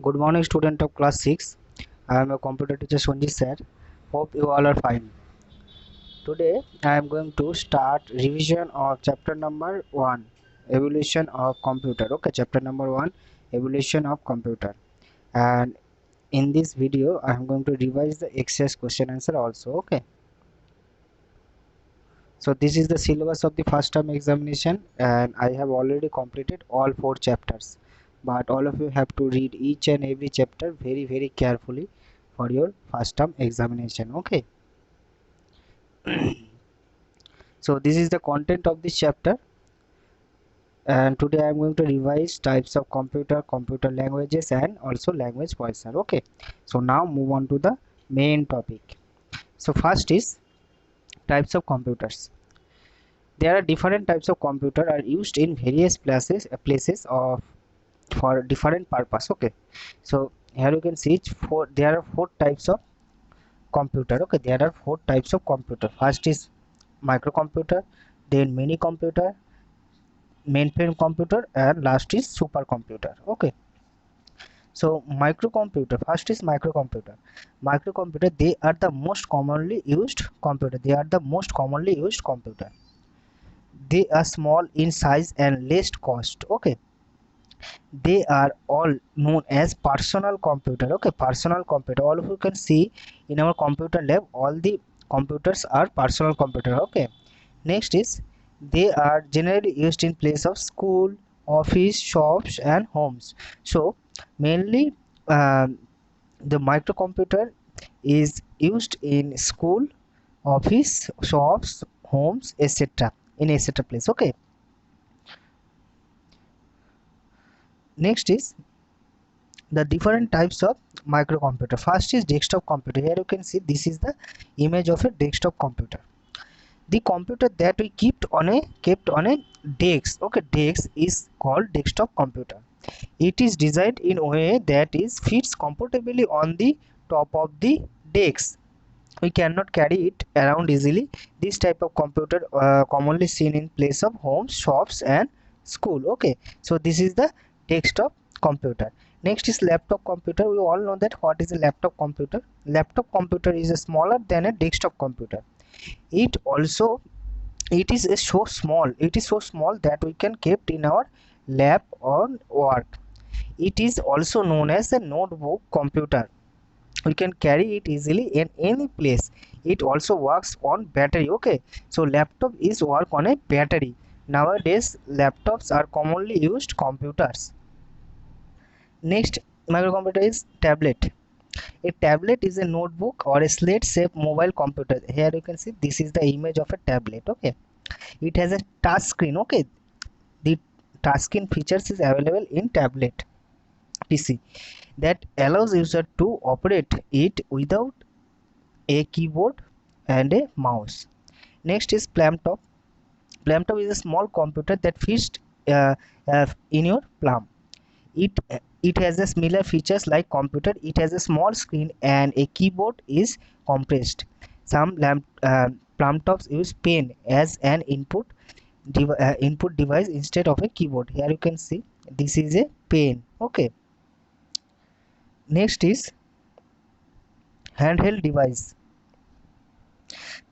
Good morning, student of class 6. I am a computer teacher Sonji sir. Hope you all are fine. Today I am going to start revision of chapter number 1, Evolution of Computer. Okay, chapter number 1, Evolution of Computer. And in this video I am going to revise the exercise question answer also. Okay. So this is the syllabus of the first term examination and I have already completed all 4 chapters. But all of you have to read each and every chapter very carefully for your first term examination. Okay. So this is the content of this chapter and today I am going to revise types of computer languages and also language pointer. Okay. So now move on to the main topic. So first is types of computers. There are different types of computer are used in various places of for different purpose. Okay, so here you can see there are 4 types of computer. Okay, there are 4 types of computer. First is microcomputer, then mini computer, mainframe computer, and last is supercomputer. Okay, so microcomputer, first is microcomputer. They are the most commonly used computer. They are small in size and less cost. Okay, they are all known as personal computer. Okay, personal computer, all of you can see in our computer lab all the computers are personal computer. Okay, next is they are generally used in place of school, office, shops and homes. So mainly the microcomputer is used in school, office, shops, homes, etc., in etc. place. Okay, next is the different types of microcomputer. First is desktop computer. Here you can see this is the image of a desktop computer, the computer that we kept on a desk. Okay, desk is called desktop computer. It is designed in a way that is fits comfortably on the top of the desk. We cannot carry it around easily. This type of computer commonly seen in place of homes, shops and school. Okay, so this is the desktop computer. Next is laptop computer. We all know that what is a laptop computer. Laptop computer is smaller than a desktop computer. It also it is so small that we can keep in our lab on work. It is also known as a notebook computer. We can carry it easily in any place. It also works on battery. Okay, so laptop is work on a battery. Nowadays laptops are commonly used computers. Next microcomputer is tablet. A tablet is a notebook or a slate shaped mobile computer. Here you can see this is the image of a tablet. Okay, it has a touch screen. Okay, the touch screen features is available in tablet PC that allows user to operate it without a keyboard and a mouse. Next is palm-top. Palm-top is a small computer that fits uh, in your palm. It has a similar features like computer. It has a small screen and a keyboard is compressed. Some palm-tops use pen as an input device instead of a keyboard. Here you can see this is a pen. Okay. Next is handheld device.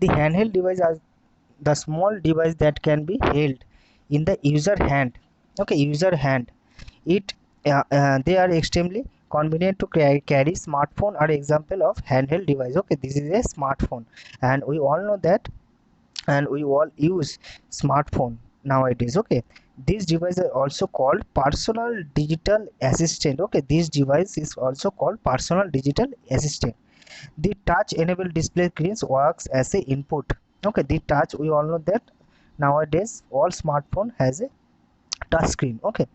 The handheld device are the small device that can be held in the user hand. Okay, user hand. It they are extremely convenient to carry. Smartphone are example of handheld device. Okay, this is a smartphone and we all know that, and we all use smartphone nowadays. Okay, this device are also called personal digital assistant. Okay, this device is also called personal digital assistant. The touch enabled display screens works as a input. Okay, the touch, we all know that nowadays all smartphone has a touch screen. Okay,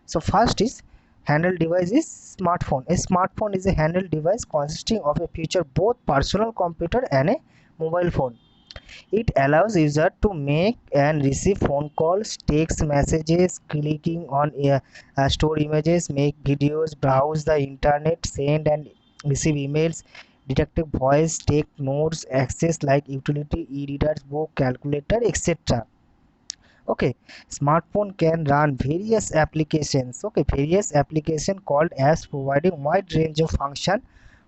so first is handheld device is smartphone. A smartphone is a handheld device consisting of a feature both personal computer and a mobile phone. It allows user to make and receive phone calls, text messages, clicking on store images, make videos, browse the internet, send and receive emails, detect voice, take notes, access like utility, e-readers, book, calculator, etc. Okay, smartphone can run various applications. Okay, various application called as providing wide range of function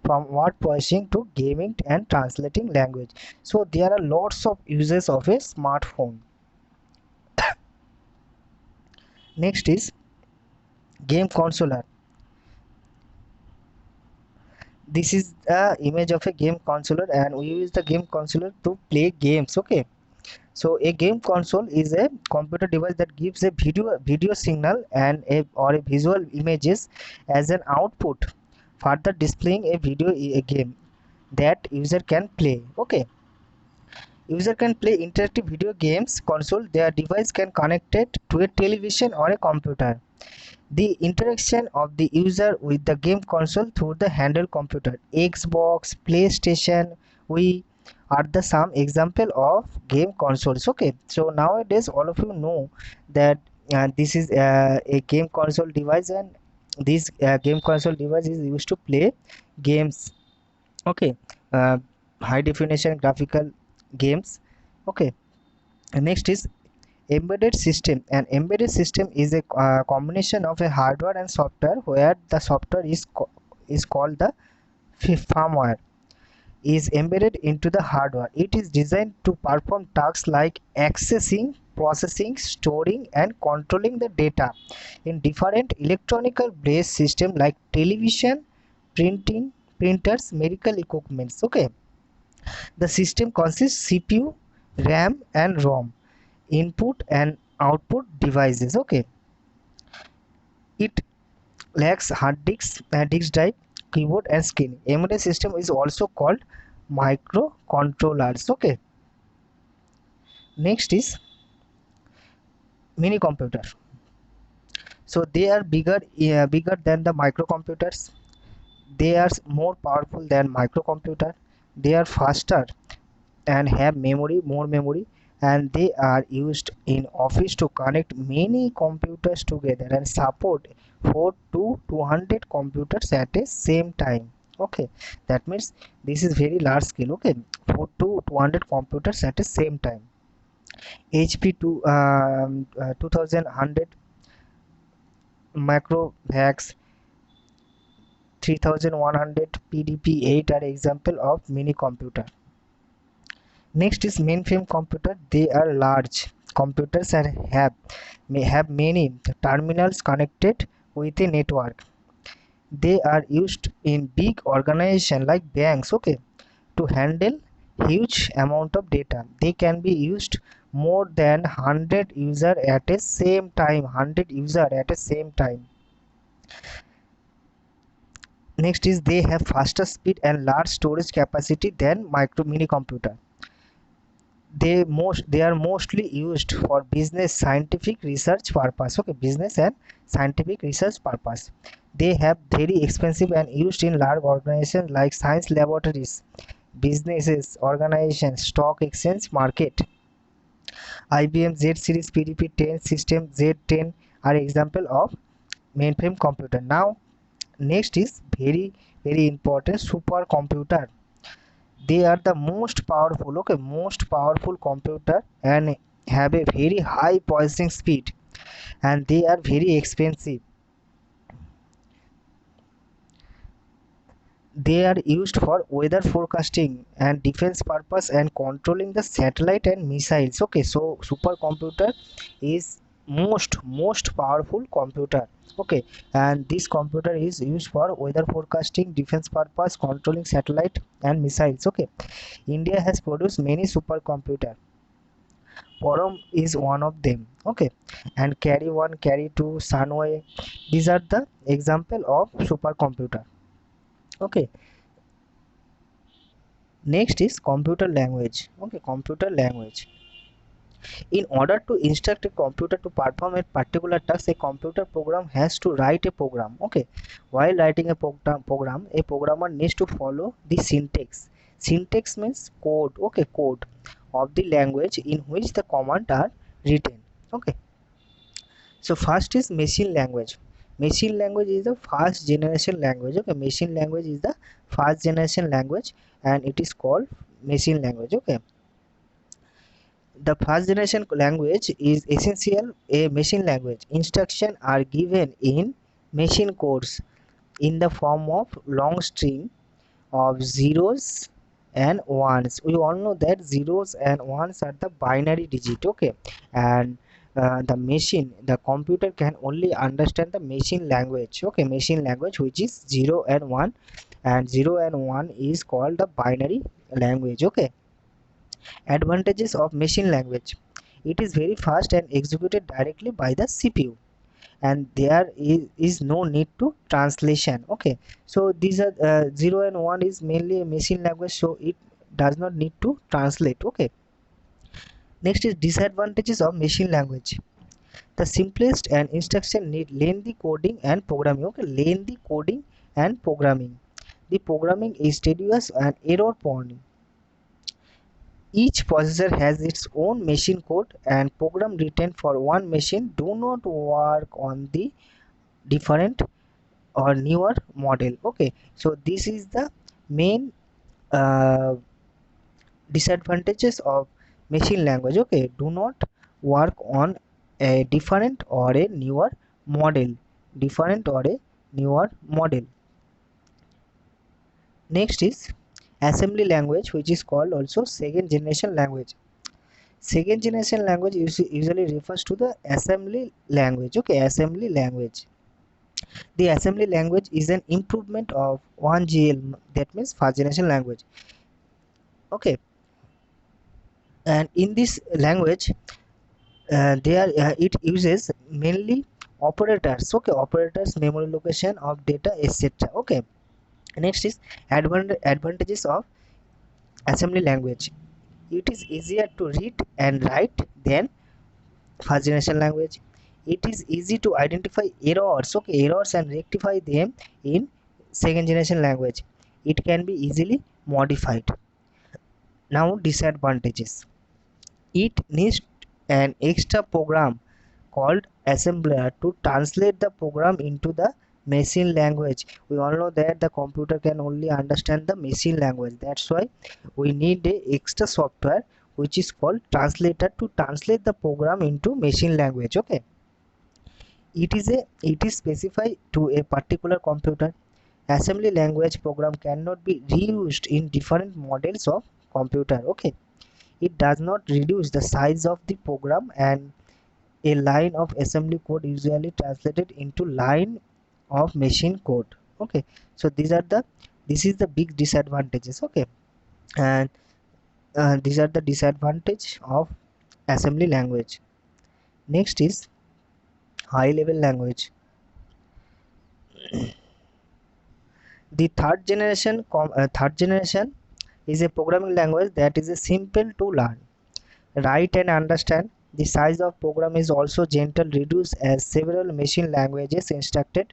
from word processing to gaming and translating language. So there are lots of uses of a smartphone. Next is game controller. This is the image of a game controller, and we use the game controller to play games. Okay, so a game console is a computer device that gives a video signal and a visual images as an output, further displaying a a game that user can play. Okay, user can play interactive video games console. Their device can connect it to a television or a computer. The interaction of the user with the game console through the handheld computer, Xbox, PlayStation, Wii are the some example of game consoles. Okay, so nowadays all of you know that this is a game console device, and this game console device is used to play games. Okay, uh, high definition graphical games. Okay, and next is embedded system. An embedded system is a combination of a hardware and software where the software is called the firmware is embedded into the hardware. It is designed to perform tasks like accessing, processing, storing and controlling the data in different electronical based system like television, printing, printers, medical equipments. Okay, the system consists CPU, RAM and ROM, input and output devices. Okay, it lacks hard disk, disk drive, keyboard and screen. Embedded system is also called microcontrollers. Okay, next is mini computer. So they are bigger than the microcomputers. They are more powerful than microcomputer. They are faster and have more memory, and they are used in office to connect many computers together and support 4 to 200 computers at a same time. Okay, that means this is very large scale. Okay, 4 to 200 computers at the same time. HP 2100 Macrovax 3100 PDP-8 are example of mini computer. Next is mainframe computer. They are large computers and may have many terminals connected with a network. They are used in big organization like banks. Okay, to handle huge amount of data. They can be used more than 100 user at a same time. 100 user at a same time. Next is they have faster speed and large storage capacity than mini computer. They are mostly used for business scientific research purpose. Okay, business and scientific research purpose. They have very expensive and used in large organizations like science laboratories, businesses, organizations, stock exchange market. IBM Z series PDP-10 system Z10 are example of mainframe computer. Now next is very important supercomputer. They are the most powerful. Okay, most powerful computer and have a very high processing speed, and they are very expensive. They are used for weather forecasting and defense purpose and controlling the satellite and missiles. Okay, so supercomputer is most powerful computer. Okay, and this computer is used for weather forecasting, defense purpose, controlling satellite and missiles. Okay, India has produced many supercomputer. Param is one of them. Okay, and Carry 1, Carry 2, Sunway, these are the example of supercomputer. Okay, next is computer language. Okay, computer language. In order to instruct a computer to perform a particular task, a computer program has to write a program. Okay, while writing a program, a programmer needs to follow the syntax. Syntax means code. Okay, code of the language in which the command are written. Okay, so first is machine language. Machine language is the first generation language. Okay, machine language is the first generation language, and it is called machine language. Okay, The first generation language is essential a machine language. Instructions are given in machine codes in the form of long string of zeros and ones. We all know that zeros and ones are the binary digit, okay, and the computer can only understand the machine language, okay, machine language which is 0 and 1, and 0 and 1 is called the binary language, okay. Advantages of machine language: it is very fast and executed directly by the CPU, and there is no need to translation, okay. So these are 0 and 1 is mainly a machine language, so it does not need to translate, okay. Next is disadvantages of machine language: the simplest and instruction need lengthy coding and programming, okay, lengthy coding and programming. The programming is tedious and error prone. Each processor has its own machine code, and program written for one machine do not work on the different or newer model, okay. So this is the main uh, disadvantages of machine language, okay. Do not work on a different or a newer model, different or a newer model. Next is assembly language, which is called also second generation language. Second generation language usually refers to the assembly language, okay, assembly language. The assembly language is an improvement of 1GL, that means first generation language, okay. And in this language, it uses mainly operators, okay, operators, memory location of data, etc., okay. Next is advantages of assembly language: it is easier to read and write than first generation language. It is easy to identify errors, okay, errors, and rectify them in second generation language. It can be easily modified. Now disadvantages: it needs an extra program called assembler to translate the program into the machine language. We all know that the computer can only understand the machine language, that's why we need a extra software which is called translator to translate the program into machine language, okay. It is specified to a particular computer. Assembly language program cannot be reused in different models of computer, okay. It does not reduce the size of the program, and a line of assembly code usually translated into line of machine code, okay. So this is the big disadvantages, okay. And these are the disadvantage of assembly language. Next is high level language. The third generation is a programming language that is a simple to learn, write, and understand. The size of program is also gentle reduced, as several machine languages instruction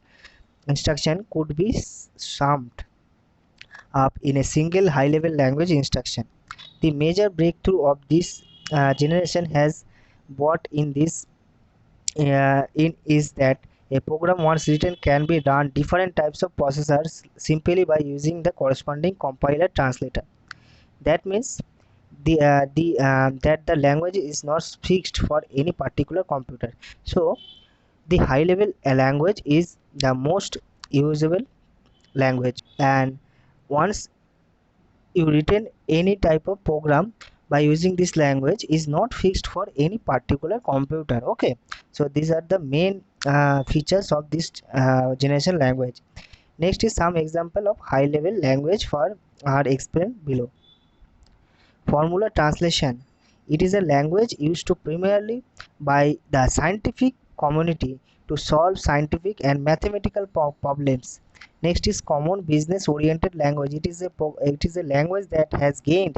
could be summed up in a single high-level language instruction. The major breakthrough of this generation has brought in this in is that a program once written can be run different types of processors simply by using the corresponding compiler translator. That means that the language is not fixed for any particular computer. So the high level language is the most usable language, and once you written any type of program by using this language is not fixed for any particular computer, okay. So these are the main features of this generation language. Next is some example of high level language for are explained below. Formula translation: it is a language used to primarily by the scientific community to solve scientific and mathematical problems. Next is common business oriented language. It is a language that has gained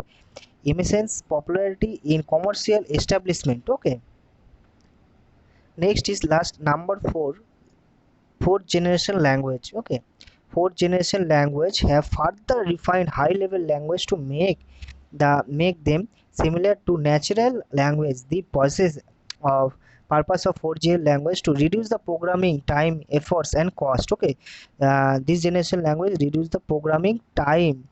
immense popularity in commercial establishment, okay. Next is last number 4, fourth generation language, okay. Fourth generation language have further refined high level language to make them similar to natural language. The purpose of 4G language to reduce the programming time, efforts, and cost, okay. This generation language reduce the programming time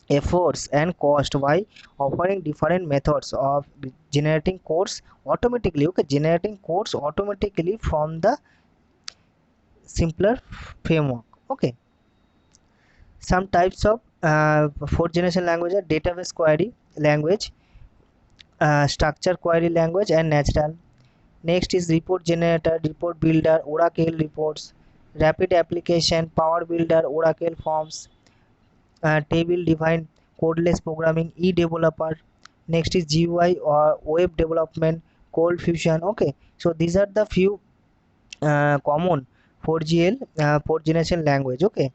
efforts and cost by offering different methods of generating codes automatically. Okay, generating codes automatically from the simpler framework. Okay, some types of fourth generation language are database query language, structure query language, and natural. Next is report generator, report builder, Oracle reports, rapid application, Power Builder, Oracle forms, table defined codeless programming, e-developer. Next is GUI or web development, Cold Fusion. Okay, so these are the few common 4GL, fourth generation language. Okay,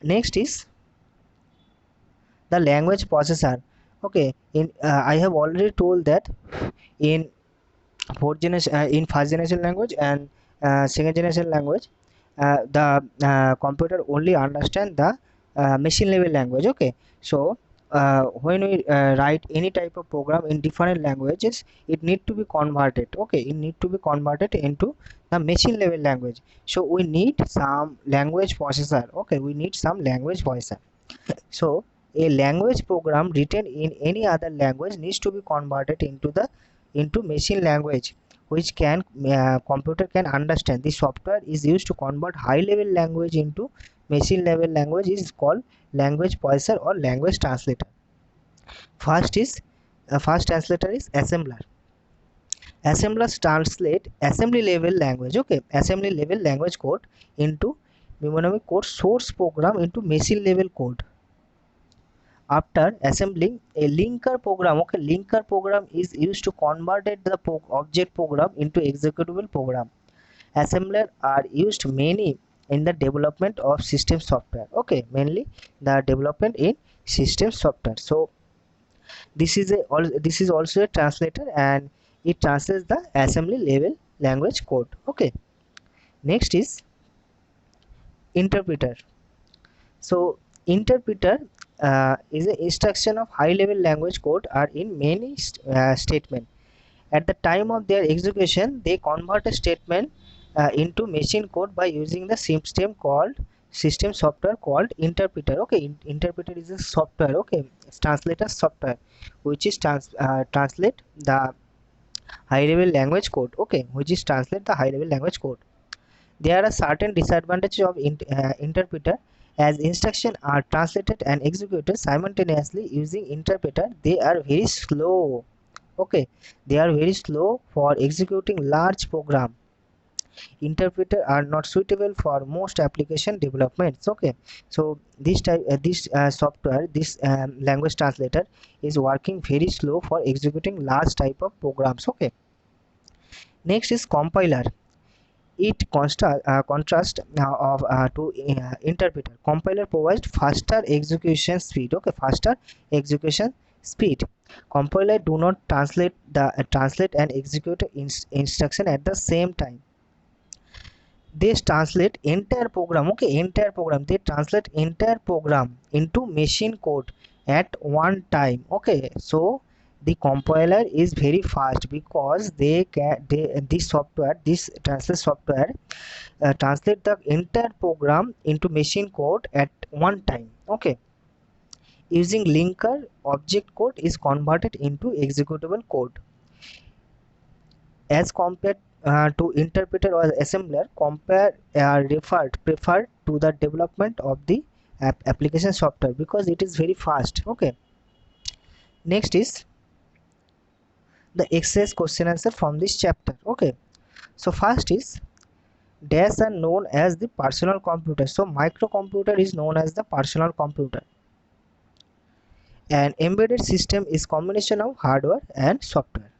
next is the language processor. Okay, in I have already told that in fourth generation, in first generation language and second generation language, the computer only understand the machine level language. Okay, so when we write any type of program in different languages, it need to be converted. Okay, it need to be converted into the machine level language, so we need some language processor. Okay, we need some language processor. So a language program written in any other language needs to be converted into machine language, which can computer can understand. The software is used to convert high level language into machine level language is called language processor or language translator. First translator is assembler. Assemblers translate assembly level language. Okay, assembly level language code into mnemonic code source program into machine level code. After assembling a linker program, okay, linker program is used to convert the object program into executable program. Assembler are used many in the development of system software. Okay, mainly the development in system software. So this is also a translator, and it translates the assembly level language code. Okay, next is interpreter. So interpreter is an instruction of high level language code are in many statement. At the time of their execution, they convert a statement into machine code by using the system software called interpreter. Okay, interpreter is a software. Okay, it's translator software which is translate the high level language code. Okay, which is translate the high level language code. There are certain disadvantages of interpreter. As instructions are translated and executed simultaneously using interpreter, they are very slow. Okay, they are very slow for executing large program. Interpreter are not suitable for most application developments. Okay, so this software, this language translator is working very slow for executing large type of programs. Okay, next is compiler. It contrast of to interpreter. Compiler provides faster execution speed. Okay, faster execution speed. Compiler do not translate and execute instruction at the same time. They translate entire program. Okay, entire program. They translate entire program into machine code at one time. Okay, so the compiler is very fast because this translate software translate the entire program into machine code at one time. Okay, using linker, object code is converted into executable code. As compared to interpreter or assembler, preferred to the development of the application software because it is very fast. Okay, next is the exercise question answer from this chapter. Okay, so first is dash are known as the personal computer. So microcomputer is known as the personal computer. An embedded system is combination of hardware and software.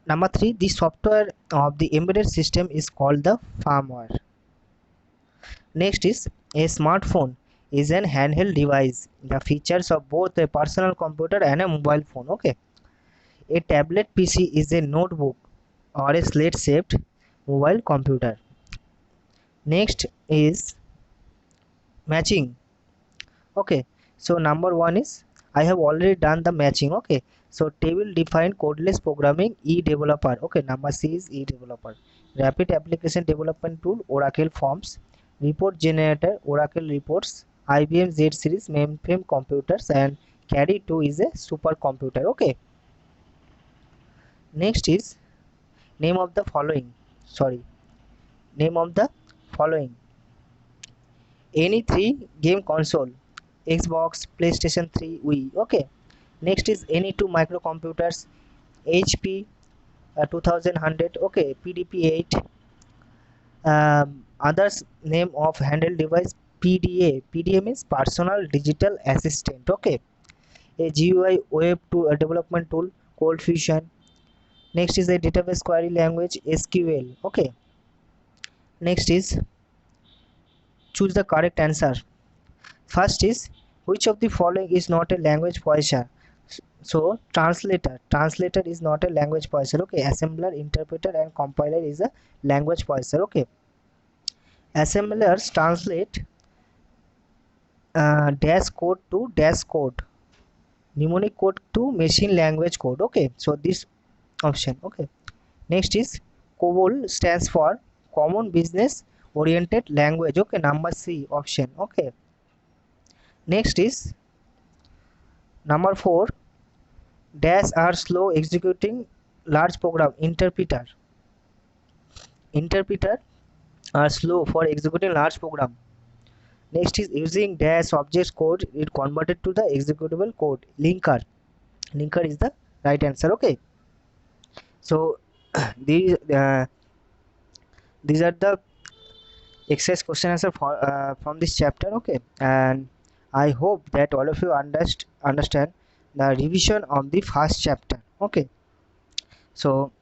Number 3, the software of the embedded system is called the firmware. Next is a smartphone is an handheld device. The features of both a personal computer and a mobile phone. Okay, a tablet PC is a notebook or a slate-shaped mobile computer. Next is matching. Okay, so number 1 is I have already done the matching. Okay, so table defined codeless programming, e-developer. Okay, number C is e-developer. Rapid application development tool, Oracle forms. Report generator, Oracle reports. IBM Z series mainframe computers, and Carry 2 is a supercomputer. Okay. Next is name of the following. Sorry, name of the following. Any three game console: Xbox, PlayStation 3, Wii. Okay. Next is any two microcomputers: HP 2100. Okay. PDP-8. Others name of handheld device: PDA. PDA means personal digital assistant. Okay. A GUI web to a development tool: Cold Fusion. Next is a database query language: SQL. Okay. Next is choose the correct answer. First is which of the following is not a language poisson? So translator is not a language poisson. Okay. Assembler, interpreter, and compiler is a language poisson. Okay. Assemblers translate dash code to dash code, mnemonic code to machine language code. Okay. So this option. Okay. Next is COBOL stands for Common Business Oriented Language. Okay. Number C option. Okay. Next is number 4. Dash are slow executing large program. Interpreter are slow for executing large program. Next is using dash object code, it converted to the executable code. Linker is the right answer. Okay. So these are the exercise question answer for from this chapter. Okay. And I hope that all of you understand the revision of the first chapter. Okay. So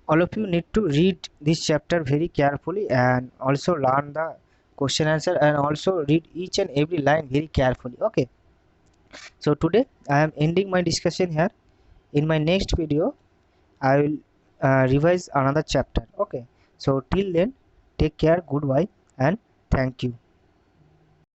all of you need to read this chapter very carefully and also learn the question answer and also read each and every line very carefully. Okay. So today I am ending my discussion here. In my next video I will revise another chapter. Okay. So till then, take care, goodbye, and thank you.